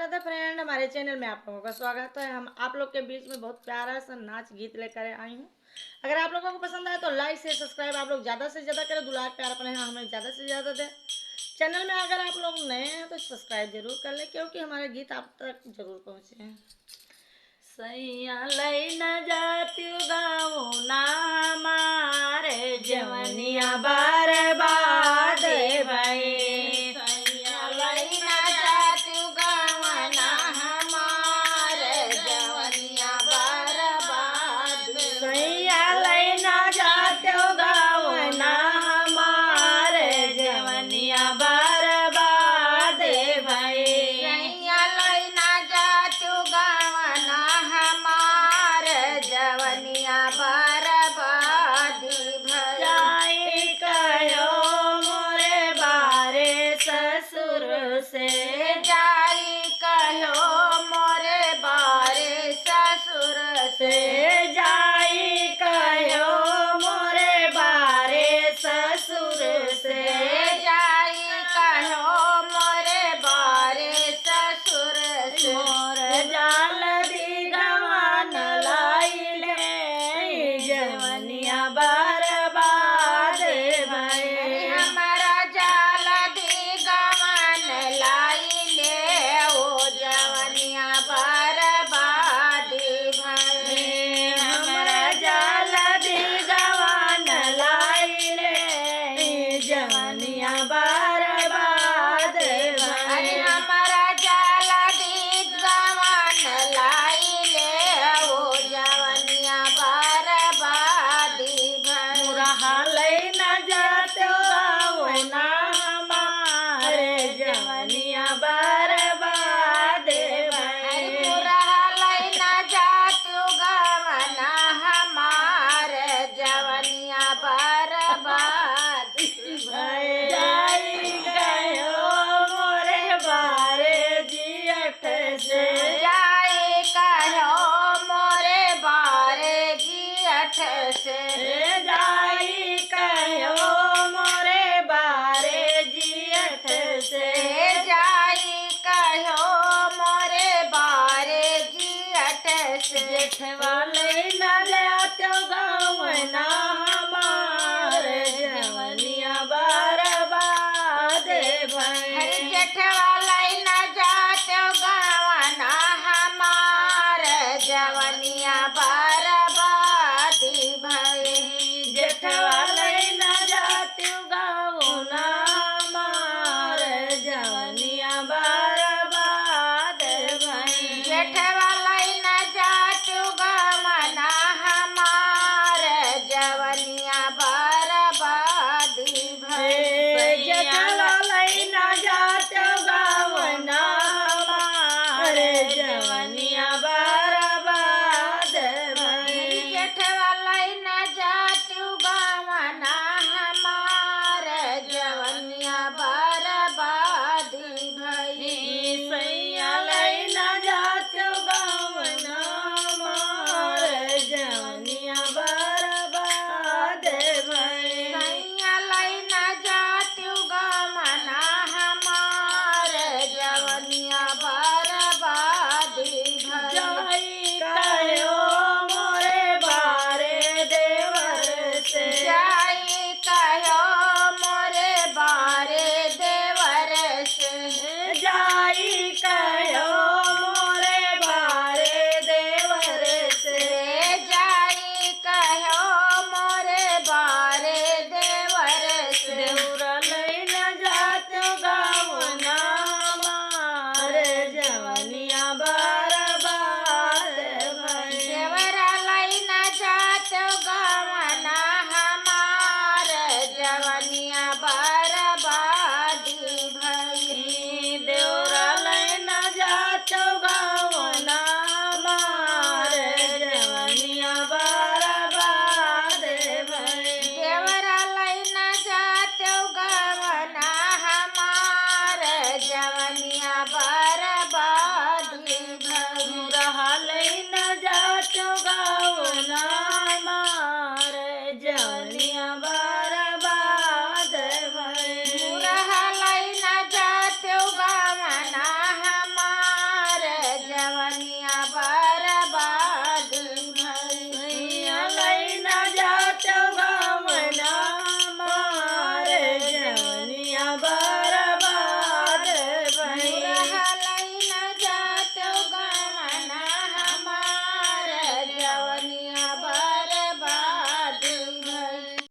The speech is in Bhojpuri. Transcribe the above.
राधे फ्रेंड, हमारे चैनल में आप लोगों का स्वागत है। हम आप लोग के बीच में बहुत प्यारा सा नाच गीत लेकर आई हूँ। अगर आप लोगों को पसंद आए तो लाइक से सब्सक्राइब आप लोग ज़्यादा से ज़्यादा करें। दुलार प्यार अपने हमें ज़्यादा से ज़्यादा दें। चैनल में अगर आप लोग नए हैं तो सब्सक्राइब जरूर कर लें, क्योंकि हमारे गीत आप तक जरूर पहुँचे हैं। सैया लई न जात्यु गाँव ना हमारे जवनिया बर्बाद भई। सैया लई न जात्यु गाँव ना हमारे जवनिया बर्बाद। सैया लई न जात्यु गाँव ना हमारे जवनिया बर्बाद भई। सैया लई न जात्यु गाँव ना हमारे जवनिया बर्बादी भई। जाई कहो मोरे बारे ससुर से, जाई कहो मोरे बारे ससुर से, जाई कहो मोरे बारे ससुर से, जाई कहो मोरे बारे ससुर से। मोर जाल दी गवान लाई ले जवनिया बर्बाद भई। हमारा जाल दी गवान लाई ले ओ जवनिया बर्बादी भई। हमारा जाल दी गवान लाई ले जवनिया बर्बाद भई। हमारा जाल दी गवान लाई ले ओ जवनिया बर्बादी भई। मुरहा लई न जातो गाँव ना हमारे जवनिया बर्बाद भई। मुरहा लई न जातो गाँव ना हमारे जवनिया बर्बाद भई। जाई गयो मोरे बारे जियट से, जाई कहो मोरे बारे जियट से, जाई कहो मोरे बारे जियट से, जाई कहो मोरे बारे जियट से। जेठवा लई न जातो गाँव ना